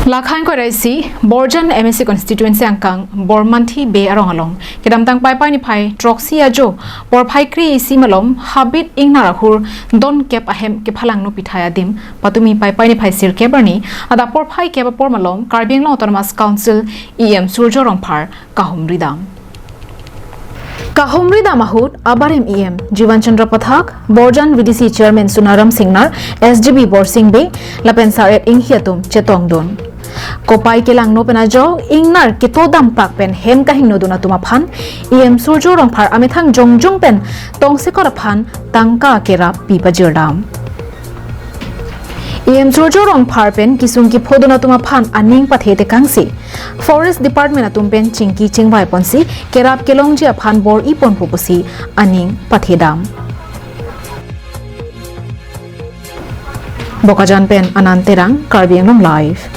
Lakhain ko raisi Borjan MSC constituency angkang Bormanthi be arong along kidam tang pai pai ni phai troxy ajo bor phai kri isi malom habit ingna rahur don kep ahem ke phalang no pithaya dim patumi pai pai ni phai sir ke barni ada por phai ke por malom Karbing Long Autonomous Council EM Surjo Rongphar kahumri dam Kahumri Damahut, Abarim EM, Jivan Chandra Pathak, Borjan VDC Chairman Sunaram Singnar, SGB Borsing Bay, Lapensar at Inghiatum, Chetongdon. Kopai Kelang no penajo, Ingnar, Kitodam Pak pen, Hem Kahing no Dunatumapan, EM Surjo Rongphar Amithang Jongjong pen, Tong Sekorapan, Tangka Kera Pipa Jirdam. EM Surjo Rongphar pen kisung ki phodona tuma phan aning pathete kangsi Forest Department atum pen chingki chingwai ponsi kerap kelongji aphan bor ipon pupusi aning pathedam Bokajan pen ananterang Karbing Long Live